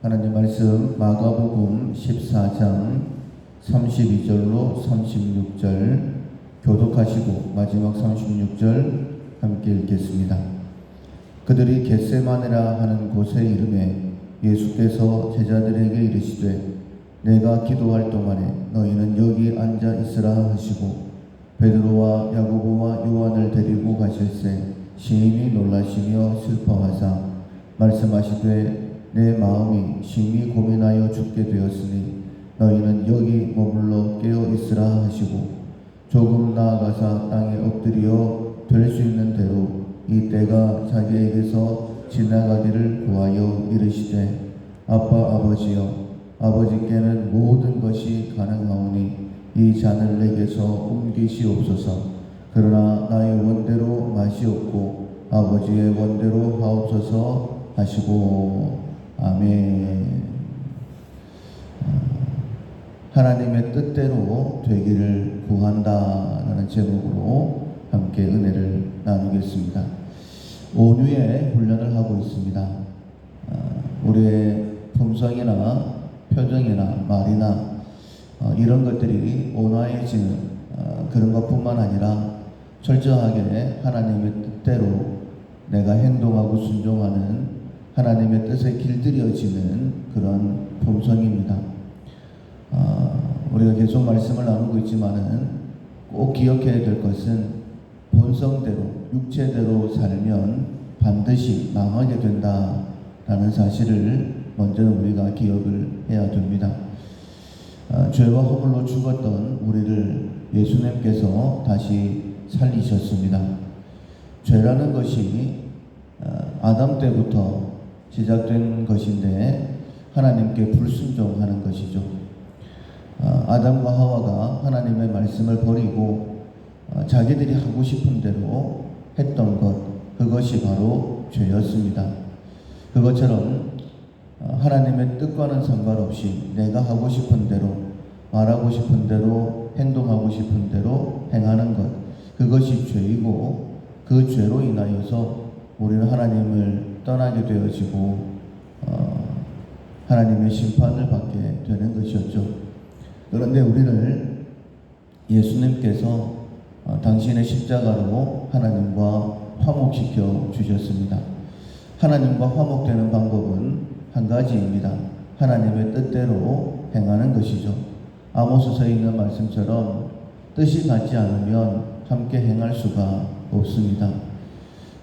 하나님 말씀 마가복음 14장 32절로 36절 교독하시고 마지막 36절 함께 읽겠습니다. 그들이 겟세마네라 하는 곳에 이르매 예수께서 제자들에게 이르시되 내가 기도할 동안에 너희는 여기 앉아 있으라 하시고 베드로와 야고보와 요한을 데리고 가실새 심히 놀라시며 슬퍼하사 말씀하시되 내 마음이 심히 고민하여 죽게 되었으니 너희는 여기 머물러 깨어 있으라 하시고 조금 나아가사 땅에 엎드려 될 수 있는 대로 이 때가 자기에게서 지나가기를 구하여 이르시되 아빠 아버지여 아버지께는 모든 것이 가능하오니 이 잔을 내게서 옮기시옵소서. 그러나 나의 원대로 마시옵고 아버지의 원대로 하옵소서 하시고 아멘. 하나님의 뜻대로 되기를 구한다라는 제목으로 함께 은혜를 나누겠습니다. 온유의 훈련을 하고 있습니다. 우리의 품성이나 표정이나 말이나 이런 것들이 온화해지는 그런 것뿐만 아니라 철저하게 하나님의 뜻대로 내가 행동하고 순종하는 하나님의 뜻에 길들여지는 그런 품성입니다. 우리가 계속 말씀을 나누고 있지만은 꼭 기억해야 될 것은 본성대로 육체대로 살면 반드시 망하게 된다라는 사실을 먼저 우리가 기억을 해야 됩니다. 죄와 허물로 죽었던 우리를 예수님께서 다시 살리셨습니다. 죄라는 것이 아담 때부터 시작된 것인데 하나님께 불순종하는 것이죠. 아담과 하와가 하나님의 말씀을 버리고 자기들이 하고 싶은 대로 했던 것, 그것이 바로 죄였습니다. 그것처럼 하나님의 뜻과는 상관없이 내가 하고 싶은 대로, 말하고 싶은 대로, 행동하고 싶은 대로 행하는 것, 그것이 죄이고 그 죄로 인하여서 우리는 하나님을 떠나게 되어지고 하나님의 심판을 받게 되는 것이었죠. 그런데 우리를 예수님께서 당신의 십자가로 하나님과 화목시켜 주셨습니다. 하나님과 화목되는 방법은 한 가지입니다. 하나님의 뜻대로 행하는 것이죠. 아모스서에 있는 말씀처럼 뜻이 같지 않으면 함께 행할 수가 없습니다.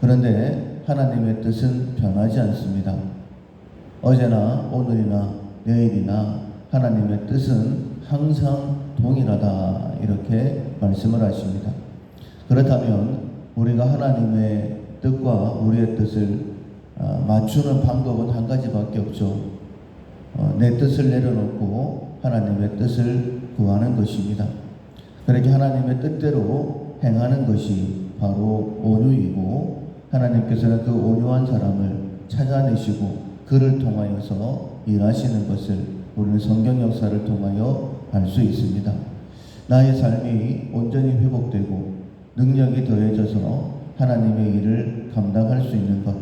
그런데 하나님의 뜻은 변하지 않습니다. 어제나 오늘이나 내일이나 하나님의 뜻은 항상 동일하다 이렇게 말씀을 하십니다. 그렇다면 우리가 하나님의 뜻과 우리의 뜻을 맞추는 방법은 한 가지밖에 없죠. 내 뜻을 내려놓고 하나님의 뜻을 구하는 것입니다. 그렇게 하나님의 뜻대로 행하는 것이 바로 온유이고 하나님께서는 그 온유한 사람을 찾아내시고 그를 통하여서 일하시는 것을 우리는 성경 역사를 통하여 알 수 있습니다. 나의 삶이 온전히 회복되고 능력이 더해져서 하나님의 일을 감당할 수 있는 것.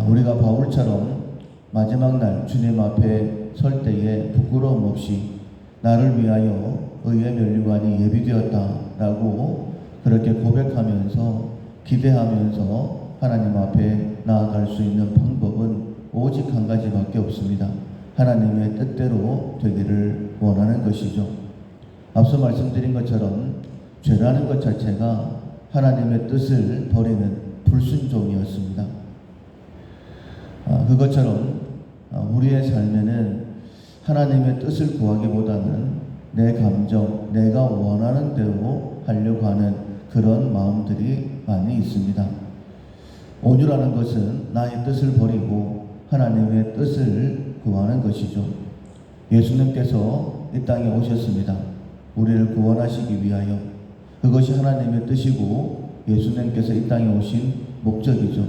우리가 바울처럼 마지막 날 주님 앞에 설 때에 부끄러움 없이 나를 위하여 의의 면류관이 예비되었다라고 그렇게 고백하면서 기대하면서 하나님 앞에 나아갈 수 있는 방법은 오직 한 가지밖에 없습니다. 하나님의 뜻대로 되기를 원하는 것이죠. 앞서 말씀드린 것처럼 죄라는 것 자체가 하나님의 뜻을 버리는 불순종이었습니다. 그것처럼 우리의 삶에는 하나님의 뜻을 구하기보다는 내 감정, 내가 원하는 대로 하려고 하는 그런 마음들이 많이 있습니다. 온유라는 것은 나의 뜻을 버리고 하나님의 뜻을 구하는 것이죠. 예수님께서 이 땅에 오셨습니다. 우리를 구원하시기 위하여. 그것이 하나님의 뜻이고 예수님께서 이 땅에 오신 목적이죠.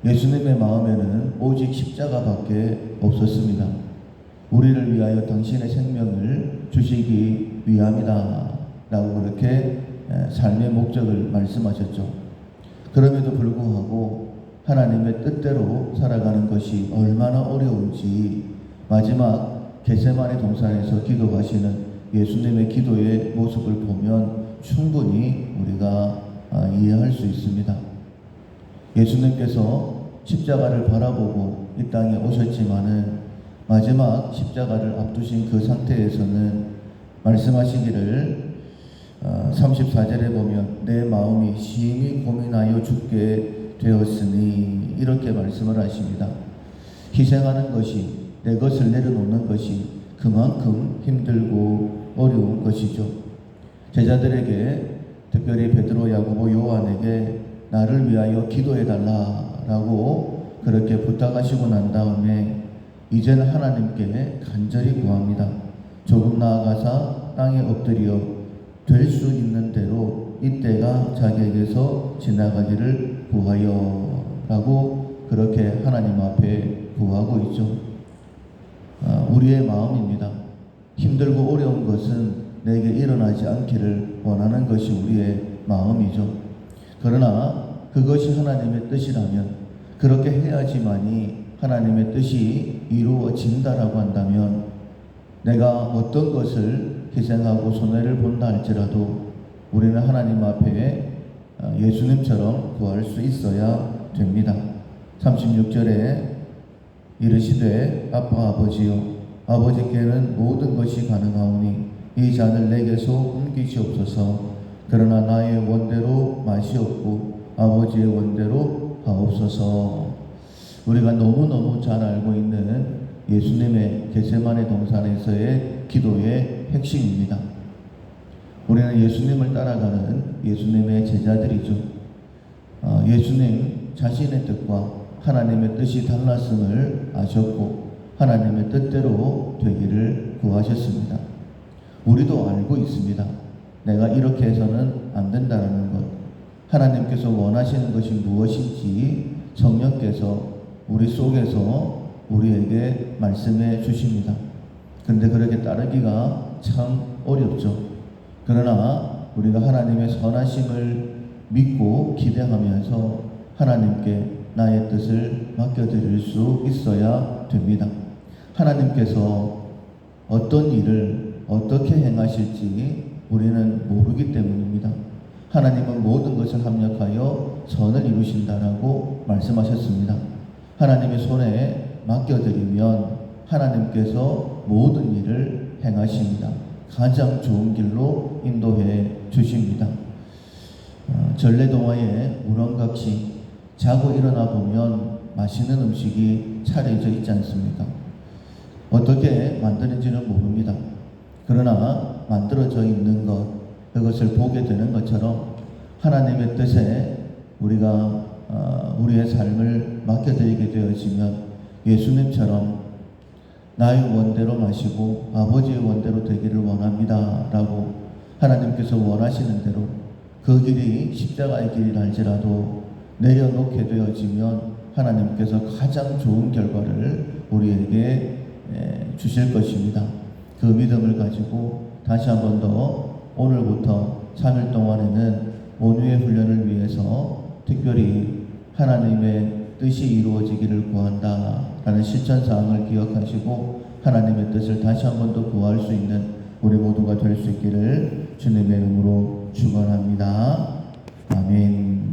예수님의 마음에는 오직 십자가밖에 없었습니다. 우리를 위하여 당신의 생명을 주시기 위함이다 라고 그렇게 삶의 목적을 말씀하셨죠. 그럼에도 불구하고 하나님의 뜻대로 살아가는 것이 얼마나 어려운지 마지막 겟세마네 동산에서 기도하시는 예수님의 기도의 모습을 보면 충분히 우리가 이해할 수 있습니다. 예수님께서 십자가를 바라보고 이 땅에 오셨지만은 마지막 십자가를 앞두신 그 상태에서는 말씀하시기를 34절에 보면 내 마음이 심히 고민하여 죽게 되었으니 이렇게 말씀을 하십니다. 희생하는 것이, 내 것을 내려놓는 것이 그만큼 힘들고 어려운 것이죠. 제자들에게, 특별히 베드로, 야고보, 요한에게 나를 위하여 기도해달라라고 그렇게 부탁하시고 난 다음에 이제는 하나님께 간절히 구합니다. 조금 나아가사 땅에 엎드려 될 수 있는 대로 이때가 자기에게서 지나가기를 구하여 라고 그렇게 하나님 앞에 구하고 있죠. 우리의 마음입니다. 힘들고 어려운 것은 내게 일어나지 않기를 원하는 것이 우리의 마음이죠. 그러나 그것이 하나님의 뜻이라면, 그렇게 해야지만이 하나님의 뜻이 이루어진다라고 한다면 내가 어떤 것을 희생하고 손해를 본다 할지라도 우리는 하나님 앞에 예수님처럼 구할 수 있어야 됩니다. 36절에 이르시되 아빠 아버지여, 아버지께는 모든 것이 가능하오니 이 잔을 내게서 옮기시옵소서. 그러나 나의 원대로 마시옵고 아버지의 원대로 하옵소서. 우리가 너무너무 잘 알고 있는 예수님의 겟세마네 동산에서의 기도의 핵심입니다. 우리는 예수님을 따라가는 예수님의 제자들이죠. 예수님 자신의 뜻과 하나님의 뜻이 달랐음을 아셨고 하나님의 뜻대로 되기를 구하셨습니다. 우리도 알고 있습니다. 내가 이렇게 해서는 안 된다는 것, 하나님께서 원하시는 것이 무엇인지 성령께서 우리 속에서 우리에게 말씀해 주십니다. 그런데 그렇게 따르기가 참 어렵죠. 그러나 우리가 하나님의 선하심을 믿고 기대하면서 하나님께 나의 뜻을 맡겨드릴 수 있어야 됩니다. 하나님께서 어떤 일을 어떻게 행하실지 우리는 모르기 때문입니다. 하나님은 모든 것을 합력하여 선을 이루신다라고 말씀하셨습니다. 하나님의 손에 맡겨드리면 하나님께서 모든 일을 행하십니다. 가장 좋은 길로 인도해 주십니다. 전래동화의 우렁각시, 자고 일어나 보면 맛있는 음식이 차려져 있지 않습니까? 어떻게 만드는지는 모릅니다. 그러나 만들어져 있는 것, 그것을 보게 되는 것처럼 하나님의 뜻에 우리가 우리의 삶을 맡겨드리게 되어지면 예수님처럼 나의 원대로 마시고 아버지의 원대로 되기를 원합니다 라고 하나님께서 원하시는 대로 그 길이 십자가의 길이라 할지라도 내려놓게 되어지면 하나님께서 가장 좋은 결과를 우리에게 주실 것입니다. 그 믿음을 가지고 다시 한 번 더 오늘부터 3일 동안에는 온유의 훈련을 위해서 특별히 하나님의 뜻이 이루어지기를 구한다 라는 실천사항을 기억하시고 하나님의 뜻을 다시 한 번 더 구할 수 있는 우리 모두가 될 수 있기를 주님의 이름으로 축원합니다. 아멘.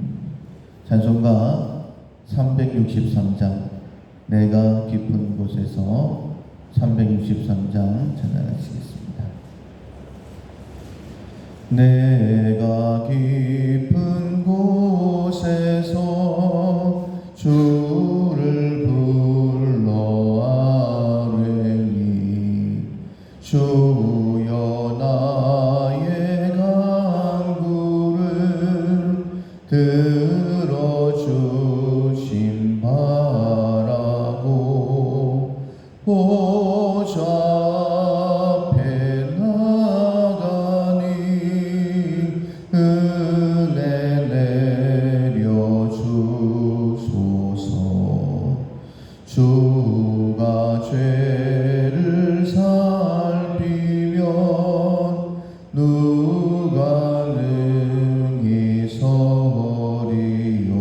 찬송가 363장 내가 깊은 곳에서 363장 찬양하시겠습니다. 내가 깊은 곳에서 주를 불러 아뢰니 주여 나의 간구를 들어주심 바라고 보좌 앞에 나가니 은혜 내려주소서. 주가 죄를 살피면 누가 능히 서리요.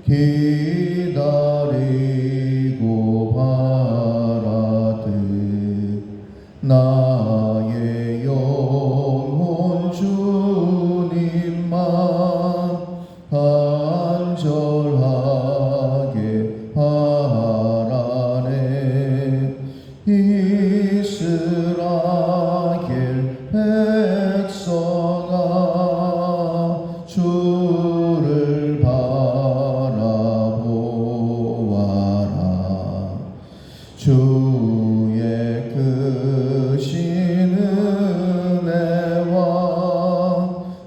기다리고 바라듯 나의 영혼 주님만 간절하게 바라네. 이스라엘 백성아 주를 바라보아라. 주의 크신 은혜와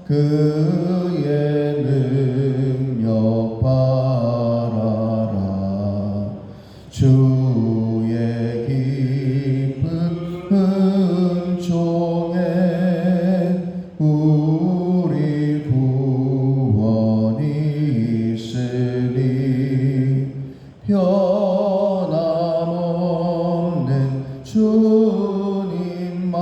그의 능력 바라라. 주의 깊은 은총에 우리 구원이 있으니 변함없는 주님만